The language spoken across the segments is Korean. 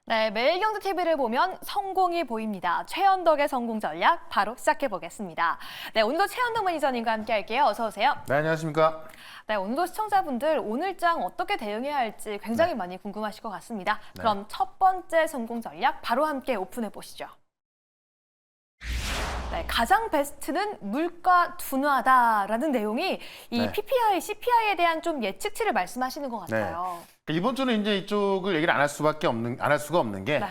네, 매일경제TV를 보면 성공이 보입니다. 최현덕의 성공 전략 바로 시작해 보겠습니다. 네, 오늘도 최현덕 매니저님과 함께 할게요. 어서 오세요. 네, 안녕하십니까. 네, 오늘도 시청자분들 오늘장 어떻게 대응해야 할지 굉장히 많이 궁금하실 것 같습니다. 그럼 첫 번째 성공 전략 바로 함께 오픈해 보시죠. 네, 가장 베스트는 물가 둔화다라는 내용이 이 PPI, CPI에 대한 좀 예측치를 말씀하시는 것 같아요. 이번 주는 이제 이쪽을 얘기를 안 할 수가 없는 게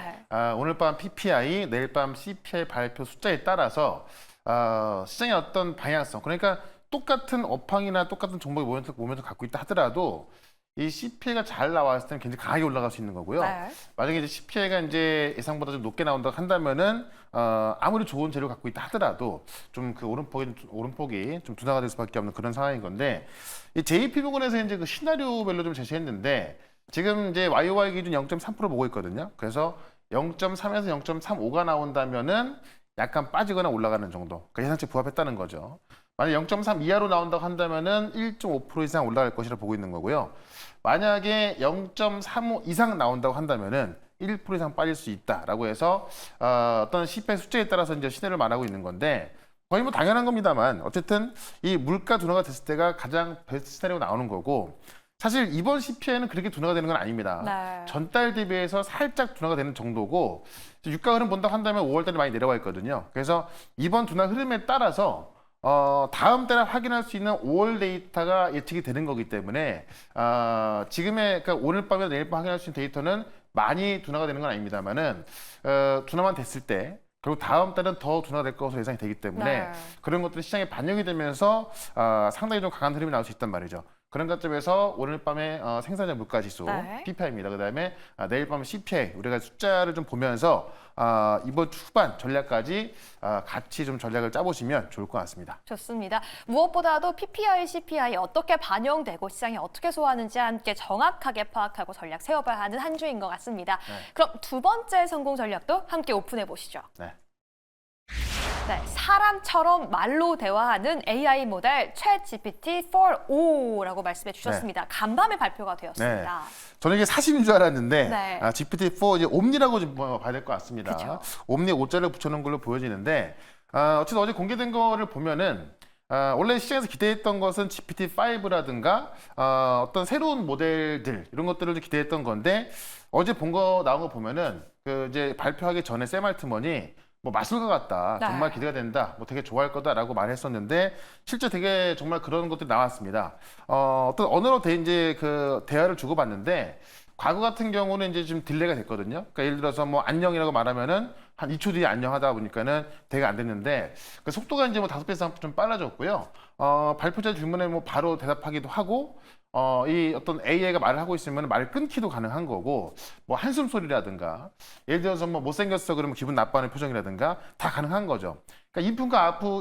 오늘 밤 PPI, 내일 밤 CPI 발표 숫자에 따라서 시장의 어떤 방향성, 그러니까 똑같은 업황이나 똑같은 종목의 모멘텀 갖고 있다 하더라도 이 CPI가 잘 나왔을 때는 굉장히 강하게 올라갈 수 있는 거고요. 만약에 이제 CPI가 이제 예상보다 좀 높게 나온다고 한다면은 아무리 좋은 재료 갖고 있다 하더라도 좀 그 오름폭이 좀 둔화가 될 수밖에 없는 그런 상황인 건데, 이 JP 부근에서 이제 그 시나리오별로 좀 제시했는데 지금 이제 YOY 기준 0.3% 보고 있거든요. 그래서 0.3에서 0.35가 나온다면은 약간 빠지거나 올라가는 정도. 그 예상치에 부합했다는 거죠. 만약 0.3 이하로 나온다고 한다면은 1.5% 이상 올라갈 것이라 보고 있는 거고요. 만약에 0.35 이상 나온다고 한다면은 1% 이상 빠질 수 있다라고 해서 어떤 CPI 숫자에 따라서 이제 시세를 말하고 있는 건데, 거의 뭐 당연한 겁니다만 어쨌든 이 물가 둔화가 됐을 때가 가장 베스트 시나리오가 나오는 거고, 사실 이번 CPI는 그렇게 둔화가 되는 건 아닙니다. 전달 대비해서 살짝 둔화가 되는 정도고, 유가 흐름 본다고 한다면 5월 달에 많이 내려와 있거든요. 그래서 이번 둔화 흐름에 따라서 다음 달에 확인할 수 있는 5월 데이터가 예측이 되는 거기 때문에 지금의, 그러니까 오늘 밤이나 내일 밤 확인할 수 있는 데이터는 많이 둔화가 되는 건 아닙니다만은 둔화만 됐을 때 그리고 다음 달은 더 둔화가 될 것으로 예상이 되기 때문에 그런 것들이 시장에 반영이 되면서 상당히 좀 강한 흐름이 나올 수 있단 말이죠. 그런 관점에서 오늘 밤에 생산자 물가지수 PPI입니다. 그다음에 내일 밤에 CPI, 우리가 숫자를 좀 보면서 이번 주 후반 전략까지 같이 좀 전략을 짜보시면 좋을 것 같습니다. 좋습니다. 무엇보다도 PPI, CPI 어떻게 반영되고 시장이 어떻게 소화하는지 함께 정확하게 파악하고 전략 세워봐야 하는 한 주인 것 같습니다. 그럼 두 번째 성공 전략도 함께 오픈해 보시죠. 네, 사람처럼 말로 대화하는 AI 모델 챗GPT-4o라고 말씀해 주셨습니다. 간밤에 발표가 되었습니다. 저는 이게 사실인 줄 알았는데 GPT-4 이제 옴니라고 좀 봐야 될 것 같습니다. 옴니에 5자를 붙여놓은 걸로 보여지는데 어쨌든 어제 공개된 거를 보면은 원래 시장에서 기대했던 것은 GPT-5라든가 어떤 새로운 모델들 이런 것들을 기대했던 건데, 어제 본 거 나온 거 보면은 그 이제 발표하기 전에 샘 알트먼이 뭐 마술과 같다, 정말 기대가 된다, 뭐 되게 좋아할 거다라고 말했었는데 실제 되게 정말 그런 것들이 나왔습니다. 어떤 언어로 이제 그 대화를 주고받는데, 과거 같은 경우는 이제 좀 딜레이가 됐거든요. 그러니까 예를 들어서 뭐 안녕이라고 말하면은 한 2초 뒤에 안녕하다 보니까는 되게 안 됐는데, 그 속도가 이제 뭐 5배 이상 좀 빨라졌고요. 발표자 질문에 뭐 바로 대답하기도 하고, 이 어떤 AI가 말을 하고 있으면 말을 끊기도 가능한 거고, 뭐 한숨 소리라든가, 예를 들어서 뭐 못생겼어 그러면 기분 나빠하는 표정이라든가 다 가능한 거죠. 그러니까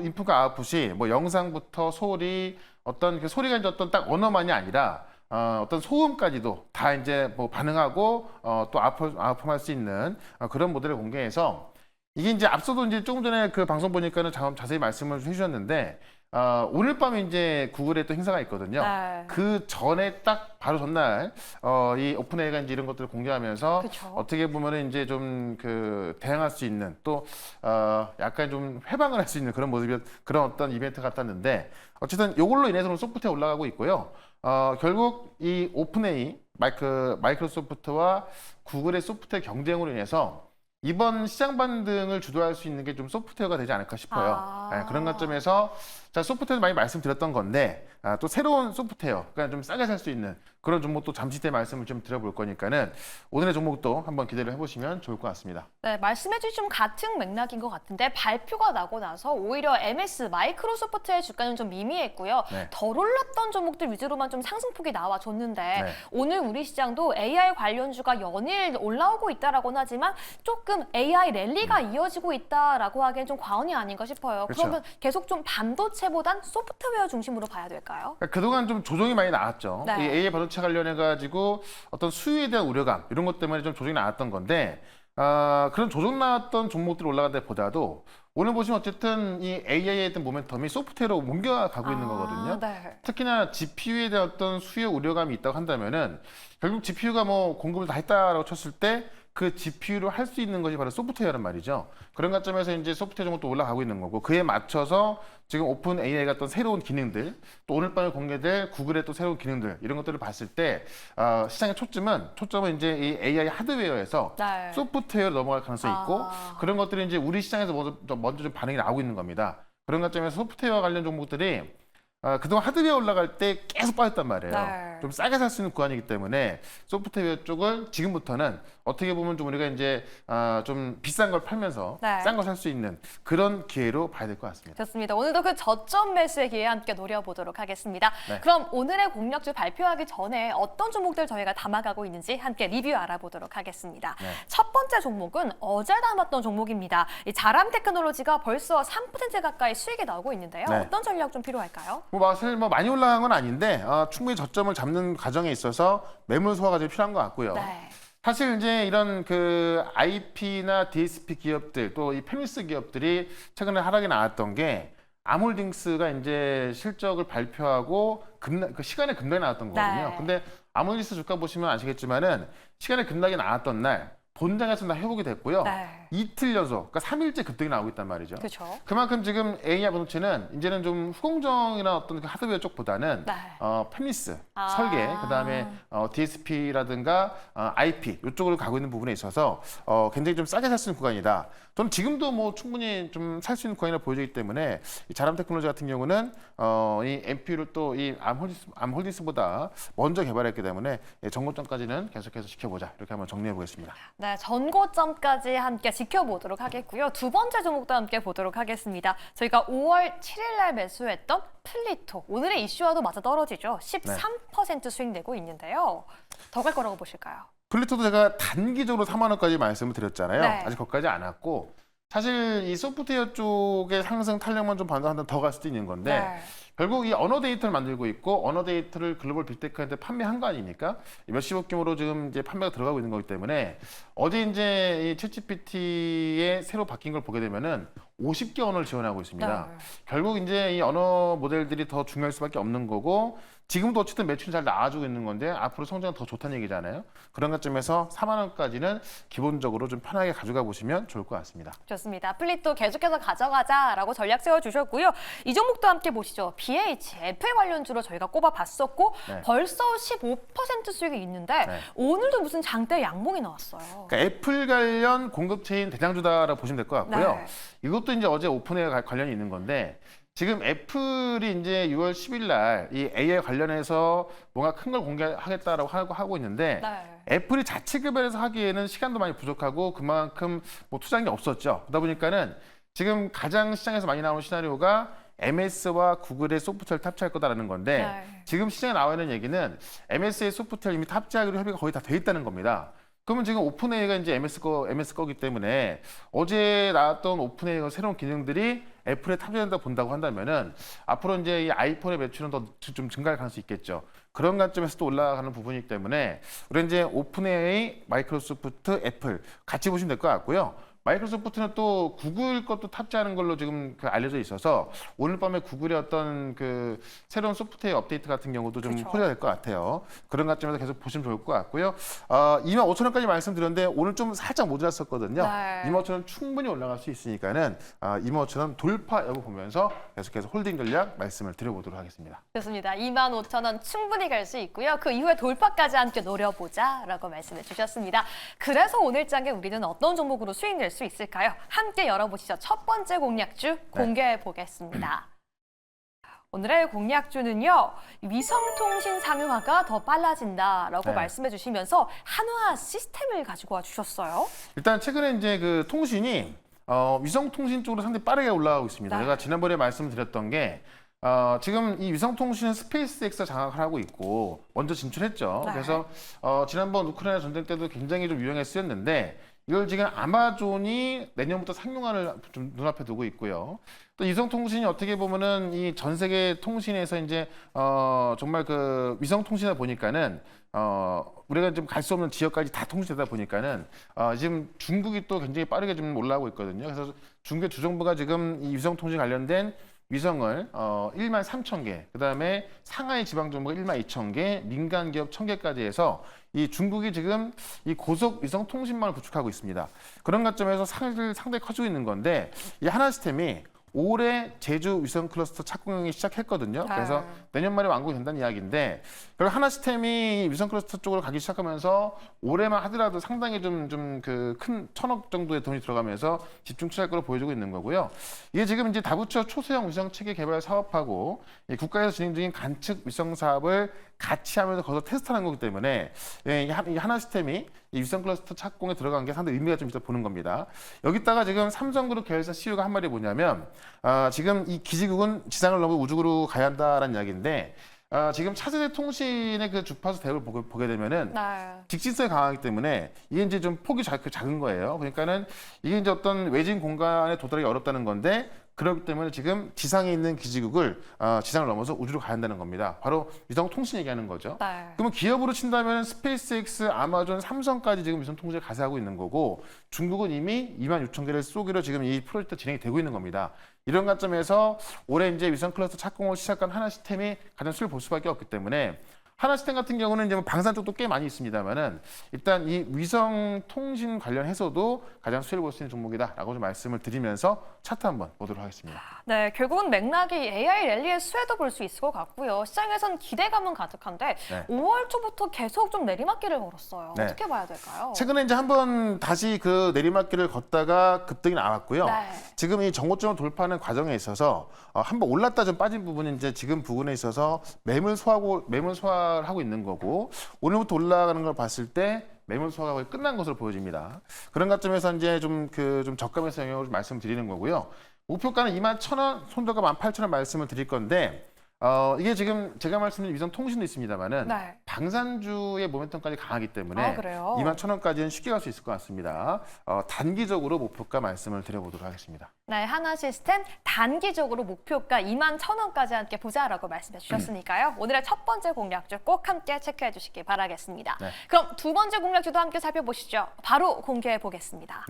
인풋과 아웃풋이 뭐 영상부터 소리, 어떤 그 소리가 이제 어떤 딱 언어만이 아니라 어떤 소음까지도 다 이제 뭐 반응하고 또 아웃풋할 수 있는 그런 모델을 공개해서, 이게 이제 앞서도 이제 조금 전에 그 방송 보니까는 자세히 말씀을 해주셨는데, 오늘 밤에 이제 구글에 또 행사가 있거든요. 그 전에 딱 바로 전날 이 오픈AI가 이제 이런 것들을 공개하면서 어떻게 보면은 이제 좀 그 대항할 수 있는, 또 약간 좀 해방을 할 수 있는 그런 모습이, 그런 어떤 이벤트 같았는데, 어쨌든 이걸로 인해서 소프트웨어 올라가고 있고요. 결국 이 오픈AI, 마이크로소프트와 구글의 소프트웨어 경쟁으로 인해서 이번 시장 반등을 주도할 수 있는 게 좀 소프트웨어가 되지 않을까 싶어요. 그런 관점에서 소프트웨어 많이 말씀드렸던 건데, 또 새로운 소프트웨어, 그러니까 좀 싸게 살 수 있는 그런 종목도 잠시 때 말씀을 좀 드려볼 거니까는 오늘의 종목도 한번 기대를 해보시면 좋을 것 같습니다. 네, 말씀해주신 좀 같은 맥락인 것 같은데, 발표가 나고 나서 오히려 MS, 마이크로소프트의 주가는 좀 미미했고요. 덜 올랐던 종목들 위주로만 좀 상승폭이 나와줬는데, 오늘 우리 시장도 AI 관련주가 연일 올라오고 있다라고는 하지만 조금 AI 랠리가 이어지고 있다라고 하기엔 좀 과언이 아닌가 싶어요. 그러면 계속 좀 반도체보단 소프트웨어 중심으로 봐야 될까요? 그러니까 그동안 좀 조정이 많이 나왔죠. 이 AI 반도체 관련해가지고 어떤 수요에 대한 우려감, 이런 것 때문에 좀 조정이 나왔던 건데, 그런 조정 나왔던 종목들이 올라간 데보다도 오늘 보시면 어쨌든 이 AI에 대한 모멘텀이 소프트웨어로 옮겨가고 있는 거거든요. 특히나 GPU에 대한 어떤 수요 우려감이 있다고 한다면은, 결국 GPU가 뭐 공급을 다 했다라고 쳤을 때 그 GPU를 할 수 있는 것이 바로 소프트웨어란 말이죠. 그런 관점에서 이제 소프트웨어 정도도 올라가고 있는 거고 그에 맞춰서 지금 오픈 AI가 어떤 새로운 기능들 또 오늘 밤에 공개될 구글의 또 새로운 기능들 이런 것들을 봤을 때 시장의 초점은 이제 이 AI 하드웨어에서 네. 소프트웨어로 넘어갈 가능성이 있고 그런 것들이 이제 우리 시장에서 먼저 좀 반응이 나오고 있는 겁니다. 그런 관점에서 소프트웨어 관련 종목들이 그동안 하드웨어 올라갈 때 계속 빠졌단 말이에요. 네. 좀 싸게 살 수 있는 구간이기 때문에 소프트웨어 쪽을 지금부터는 어떻게 보면 좀 우리가 이제 좀 비싼 걸 팔면서 네. 싼 걸 살 수 있는 그런 기회로 봐야 될 것 같습니다. 좋습니다. 오늘도 그 저점 매수의 기회 함께 노려보도록 하겠습니다. 네. 그럼 오늘의 공략주 발표하기 전에 어떤 종목들 저희가 담아가고 있는지 함께 리뷰 알아보도록 하겠습니다. 네. 첫 번째 종목은 어제 담았던 종목입니다. 이 자람 테크놀로지가 벌써 3% 가까이 수익이 나오고 있는데요. 네. 어떤 전략 좀 필요할까요? 사실 많이 올라간 건 아닌데 충분히 저점을 잡는 과정에 있어서 매물 소화가 좀 필요한 것 같고요. 네. 사실 이제 이런 그 IP나 DSP 기업들 또 이 페미스 기업들이 최근에 하락이 나왔던 게 암홀딩스가 이제 실적을 발표하고 그 시간에 급락이 나왔던 거거든요. 네. 근데 암홀딩스 주가 보시면 아시겠지만은 시간에 급락이 나왔던 날 본장에서 다 회복이 됐고요. 네. 이틀 연속, 그러니까 3일째 급등이 나오고 있단 말이죠. 그렇죠. 그만큼 지금 AI 반도체는 이제는 좀 후공정이나 어떤 그 하드웨어 쪽보다는 네. 페미스, 설계, 그다음에 DSP라든가 IP 이쪽으로 가고 있는 부분에 있어서 굉장히 좀 싸게 살 수 있는 구간이다. 저는 지금도 뭐 충분히 좀 살 수 있는 구간이라 보여지기 때문에 이 자람 테크놀로지 같은 경우는 이 MPU를 또 이 암홀딩스보다 먼저 개발했기 때문에 정고점까지는 계속해서 지켜보자 이렇게 한번 정리해 보겠습니다. 네, 전고점까지 함께 지켜보도록 하겠고요. 두 번째 종목도 함께 보도록 하겠습니다. 저희가 5월 7일 날 매수했던 플리토. 오늘의 이슈와도 맞아 떨어지죠. 13% 수익 내고 있는데요. 더 갈 거라고 보실까요? 플리토도 제가 단기적으로 4만 원까지 말씀을 드렸잖아요. 네. 아직 거기까지 안 왔고 사실 이 소프트웨어 쪽의 상승 탄력만 좀 반등한다면 더 갈 수도 있는 건데 네. 결국 이 언어 데이터를 만들고 있고 언어 데이터를 글로벌 빅테크한테 판매한 거 아닙니까? 몇십억 규모로 지금 이제 판매가 들어가고 있는 거기 때문에 어제 이제 이 챗GPT에 새로 바뀐 걸 보게 되면은 50개 언어를 지원하고 있습니다. 네. 결국 이제 이 언어 모델들이 더 중요할 수밖에 없는 거고 지금도 어쨌든 매출이 잘 나와주고 있는 건데 앞으로 성장은 더 좋다는 얘기잖아요. 그런 관점에서 4만 원까지는 기본적으로 좀 편하게 가져가 보시면 좋을 것 같습니다. 좋습니다. 플리토 계속해서 가져가자라고 전략 세워주셨고요. 이 종목도 함께 보시죠. BH, 애플 관련주로 저희가 꼽아봤었고 네. 벌써 15% 수익이 있는데 네. 오늘도 무슨 장대 양봉이 나왔어요. 그러니까 애플 관련 공급체인 대장주다라고 보시면 될 것 같고요. 네. 이것도 이제 어제 오픈웨어 관련이 있는 건데 지금 애플이 이제 6월 10일 날 이 AI 관련해서 뭔가 큰 걸 공개하겠다라고 하고 있는데 네. 애플이 자체 개발해서 하기에는 시간도 많이 부족하고 그만큼 뭐 투자한 게 없었죠. 그러다 보니까는 지금 가장 시장에서 많이 나오는 시나리오가 MS와 구글의 소프트웨어를 탑재할 거다라는 건데 네. 지금 시장에 나와 있는 얘기는 MS의 소프트웨어 이미 탑재하기로 협의가 거의 다 돼 있다는 겁니다. 그러면 지금 오픈AI가 이제 MS 거기 때문에 어제 나왔던 오픈AI가 새로운 기능들이 애플에 탑재된다 본다고 한다면은 앞으로 이제 이 아이폰의 매출은 더 좀 증가할 가능성이 있겠죠. 그런 관점에서 또 올라가는 부분이기 때문에 우리 이제 오픈AI, 마이크로소프트, 애플 같이 보시면 될 것 같고요. 마이크로소프트는 또 구글 것도 탑재하는 걸로 지금 알려져 있어서 오늘 밤에 구글의 어떤 그 새로운 소프트웨어 업데이트 같은 경우도 좀 그렇죠. 호재가 될 것 같아요. 그런 관점에서 계속 보시면 좋을 것 같고요. 25,000원까지 말씀드렸는데 오늘 좀 살짝 모자랐었거든요. 네. 25,000원 충분히 올라갈 수 있으니까는 25,000원 돌파 여부 보면서 계속해서 홀딩 전략 말씀을 드려보도록 하겠습니다. 좋습니다. 25,000원 충분히 갈 수 있고요. 그 이후에 돌파까지 함께 노려보자라고 말씀해 주셨습니다. 그래서 오늘 장에 우리는 어떤 종목으로 수익 낼 수 있을까요? 함께 열어보시죠. 첫 번째 공략주 공개해 보겠습니다. 오늘의 공략주는요. 위성통신 상용화가 더 빨라진다라고 네. 말씀해 주시면서 한화 시스템을 가지고 와 주셨어요. 일단 최근에 이제 그 통신이 위성통신 쪽으로 상당히 빠르게 올라가고 있습니다. 네. 제가 지난번에 말씀드렸던 게 지금 이 위성통신은 스페이스X가 장악을 하고 있고 먼저 진출했죠. 네. 그래서 지난번 우크라이나 전쟁 때도 굉장히 좀 유용에 쓰였는데 이걸 지금 아마존이 내년부터 상용화를 좀 눈앞에 두고 있고요. 또 위성통신이 어떻게 보면은 이 전 세계 통신에서 이제 정말 그 위성통신이다 보니까는 우리가 좀 갈 수 없는 지역까지 다 통신되다 보니까는 지금 중국이 또 굉장히 빠르게 좀 올라가고 있거든요. 그래서 중국의 주정부가 지금 이 위성통신 관련된 위성을 1만 3천 개, 그다음에 상하이 지방 정부가 1만 2천 개, 민간 기업 1,000개까지 해서 이 중국이 지금 이 고속 위성 통신망을 구축하고 있습니다. 그런 관점에서 상당히 커지고 있는 건데 이 하나시스템이 올해 제주 위성 클러스터 착공이 시작했거든요. 그래서 내년 말에 완공이 된다는 이야기인데, 그리고 하나시스템이 위성 클러스터 쪽으로 가기 시작하면서 올해만 하더라도 상당히 좀 그 큰 1,000억 정도의 돈이 들어가면서 집중 투자할 걸로 보여주고 있는 거고요. 이게 지금 이제 다부처 초소형 위성 체계 개발 사업하고 이 국가에서 진행 중인 관측 위성 사업을 같이 하면서 거기서 테스트하는 거기 때문에 이 하나시스템이 이 위성 클러스터 착공에 들어간 게 상당히 의미가 좀 있어 보는 겁니다. 여기다가 지금 삼성그룹 계열사 CEO가 한 말이 뭐냐면 지금 이 기지국은 지상을 넘어 우주로 가야 한다라는 이야기인데 지금 차세대 통신의 그 주파수 대역을 보게 되면은 직진성이 강하기 때문에 이게 이제 좀 폭이 작은 거예요. 그러니까는 이게 이제 어떤 외진 공간에 도달하기 어렵다는 건데, 그렇기 때문에 지금 지상에 있는 기지국을 지상을 넘어서 우주로 가야 한다는 겁니다. 바로 위성 통신 얘기하는 거죠. 그러면 기업으로 친다면 스페이스X, 아마존, 삼성까지 지금 위성 통신을 가세하고 있는 거고, 중국은 이미 2만 6천 개를 쏘기로 지금 이 프로젝트 진행이 되고 있는 겁니다. 이런 관점에서 올해 이제 위성 클러스터 착공을 시작한 하나시스템이 가장 수를 볼 수밖에 없기 때문에, 하나시스템 같은 경우는 이제 뭐 방산 쪽도 꽤 많이 있습니다만은 일단 이 위성 통신 관련해서도 가장 수혜를 볼 수 있는 종목이다라고 좀 말씀을 드리면서 차트 한번 보도록 하겠습니다. 네, 결국은 맥락이 AI 랠리의 수혜도 볼 수 있을 것 같고요. 시장에선 기대감은 가득한데 5월 초부터 계속 좀 내리막길을 걸었어요. 어떻게 봐야 될까요? 최근에 이제 한번 다시 그 내리막길을 걷다가 급등이 나왔고요. 지금 이 정고점을 돌파하는 과정에 있어서 한번 올랐다 좀 빠진 부분이 이제 지금 부분에 있어서 매물 소화를 하고 있는 거고, 오늘부터 올라가는 걸 봤을 때 매물 소화가 거의 끝난 것으로 보여집니다. 그런 관점에서 이제 좀 저감에서 영역을 좀 말씀드리는 거고요. 목표가는 21,000원, 손절가 18,000원 말씀을 드릴 건데, 이게 지금 제가 말씀드린 위성 통신도 있습니다만은 방산주의 모멘텀까지 강하기 때문에 21,000원까지는 쉽게 갈 수 있을 것 같습니다. 단기적으로 목표가 말씀을 드려보도록 하겠습니다. 네, 하나시스템 단기적으로 목표가 21,000원까지 함께 보자라고 말씀해 주셨으니까요. 오늘의 첫 번째 공략주 꼭 함께 체크해 주시기 바라겠습니다. 그럼 두 번째 공략주도 함께 살펴보시죠. 바로 공개해 보겠습니다.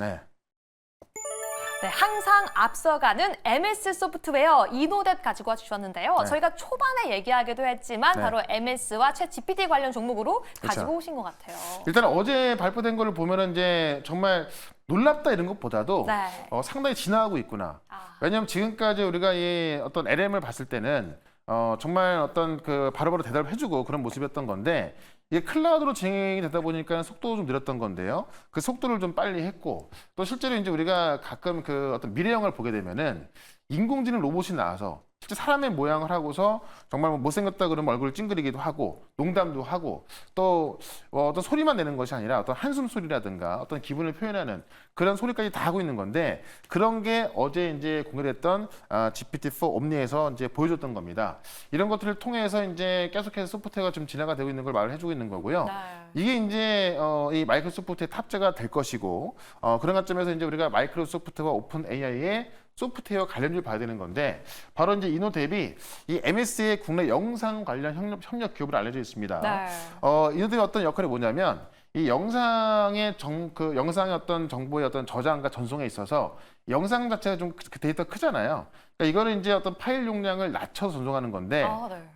네, 항상 앞서가는 MS 소프트웨어 이노뎃 가지고 와주셨는데요. 저희가 초반에 얘기하기도 했지만 바로 MS와 챗 GPT 관련 종목으로 가지고 오신 것 같아요. 일단 어제 발표된 거를 보면은 이제 정말 놀랍다 이런 것보다도 상당히 진화하고 있구나. 왜냐하면 지금까지 우리가 이 어떤 LM을 봤을 때는 정말 어떤 그 바로바로 대답을 해주고 그런 모습이었던 건데, 이게 클라우드로 진행이 되다 보니까 속도도 좀 늘었던 건데요. 그 속도를 좀 빨리 했고, 또 실제로 이제 우리가 가끔 그 어떤 미래 영화를 보게 되면은 인공지능 로봇이 나와서 실제 사람의 모양을 하고서 정말 뭐 못생겼다 그러면 얼굴을 찡그리기도 하고 농담도 하고, 또 어떤 소리만 내는 것이 아니라 어떤 한숨 소리라든가 어떤 기분을 표현하는 그런 소리까지 다 하고 있는 건데, 그런 게 어제 이제 공개됐던 GPT-4 옴니에서 이제 보여줬던 겁니다. 이런 것들을 통해서 이제 계속해서 소프트웨어가 좀 진화가 되고 있는 걸 말을 해주고 있는 거고요. 이게 이제 이 마이크로소프트의 탑재가 될 것이고, 그런 관점에서 이제 우리가 마이크로소프트와 오픈 AI의 소프트웨어 관련주를 봐야 되는 건데, 바로 이제 이노뎃이 이 MS의 국내 영상 관련 협력 기업으로 알려져 있습니다. 이노뎃의 어떤 역할이 뭐냐면, 이 영상의 영상의 어떤 정보의 어떤 저장과 전송에 있어서 영상 자체가 좀 그 데이터 크잖아요. 그러니까 이거는 이제 어떤 파일 용량을 낮춰서 전송하는 건데,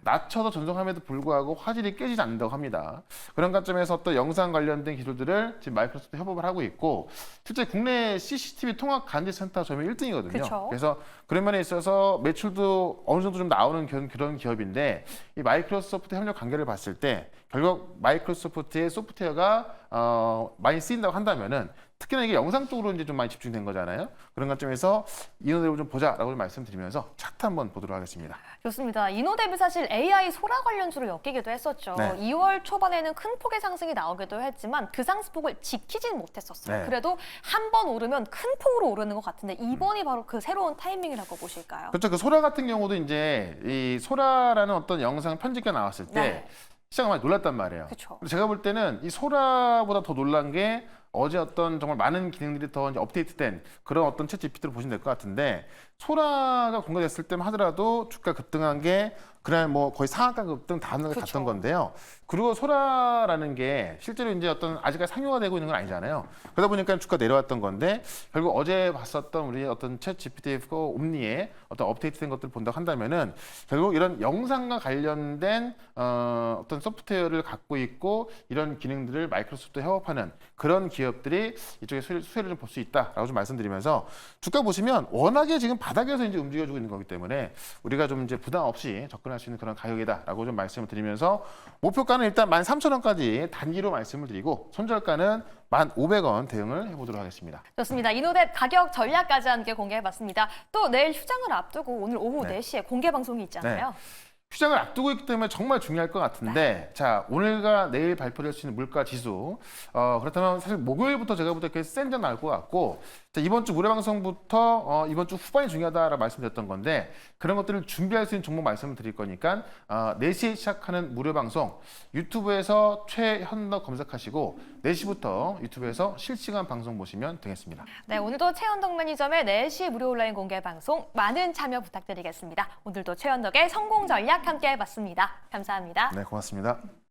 낮춰서 전송함에도 불구하고 화질이 깨지지 않는다고 합니다. 그런 관점에서 어떤 영상 관련된 기술들을 지금 마이크로소프트 협업을 하고 있고, 실제 국내 CCTV 통합 간지 센터 점유율 1등이거든요. 그래서 그런 면에 있어서 매출도 어느 정도 좀 나오는 그런 기업인데, 이 마이크로소프트 협력 관계를 봤을 때 결국 마이크로소프트의 소프트웨어가 많이 쓰인다고 한다면은, 특히나 이게 영상 쪽으로 이제 좀 많이 집중된 거잖아요. 그런 관점에서 이노뎃을 좀 보자라고 말씀드리면서 차트 한번 보도록 하겠습니다. 좋습니다. 이노뎃이 사실 AI 소라 관련주로 엮이기도 했었죠. 2월 초반에는 큰 폭의 상승이 나오기도 했지만 그 상승폭을 지키진 못했었어요. 그래도 한 번 오르면 큰 폭으로 오르는 것 같은데, 이번이 바로 그 새로운 타이밍이라고 보실까요? 그렇죠. 그 소라 같은 경우도 이제 이 소라라는 어떤 영상 편집가 나왔을 때 시장이 많이 놀랐단 말이에요. 제가 볼 때는 이 소라보다 더 놀란 게 어제 어떤 정말 많은 기능들이 더 이제 업데이트된 그런 어떤 챗 GPT를 보시면 될 것 같은데, 소라가 공개됐을 때만 하더라도 주가 급등한 게 그날 뭐 거의 상한가 급등 다음날에 그쵸. 갔던 건데요. 그리고 소라라는 게 실제로 이제 어떤 아직까지 상용화되고 있는 건 아니잖아요. 그러다 보니까 주가 내려왔던 건데 결국 어제 봤었던 우리 어떤 챗 GPT-4 옴니의 어떤 업데이트된 것들을 본다고 한다면은 결국 이런 영상과 관련된 어떤 소프트웨어를 갖고 있고 이런 기능들을 마이크로소프트 협업하는 그런 기업들이 이쪽에 수혜를 좀 볼 수 있다라고 좀 말씀드리면서 주가 보시면 워낙에 지금 바닥에서 이제 움직여주고 있는 거기 때문에 우리가 좀 이제 부담 없이 접근할 수 있는 그런 가격이다라고 좀 말씀을 드리면서 목표가는 일단 13,000원까지 단기로 말씀을 드리고 손절가는 1,500원 대응을 해보도록 하겠습니다. 좋습니다. 이노뎁 가격 전략까지 함께 공개해봤습니다. 또 내일 휴장을 앞두고 오늘 오후 네. 4시에 공개 방송이 있잖아요. 네. 휴장을 앞두고 있기 때문에 정말 중요할 것 같은데 자 오늘과 내일 발표될 수 있는 물가 지수 그렇다면 사실 목요일부터 제가 볼 때 꽤 센 점 나올 것 같고 자, 이번 주 무료 방송부터 이번 주 후반이 중요하다라고 말씀드렸던 건데 그런 것들을 준비할 수 있는 종목 말씀을 드릴 거니까 4시에 시작하는 무료 방송 유튜브에서 최현덕 검색하시고 4시부터 유튜브에서 실시간 방송 보시면 되겠습니다. 네, 오늘도 최현덕 매니저의 4시 무료 온라인 공개 방송 많은 참여 부탁드리겠습니다. 오늘도 최현덕의 성공 전략 함께 해봤습니다. 감사합니다. 네, 고맙습니다.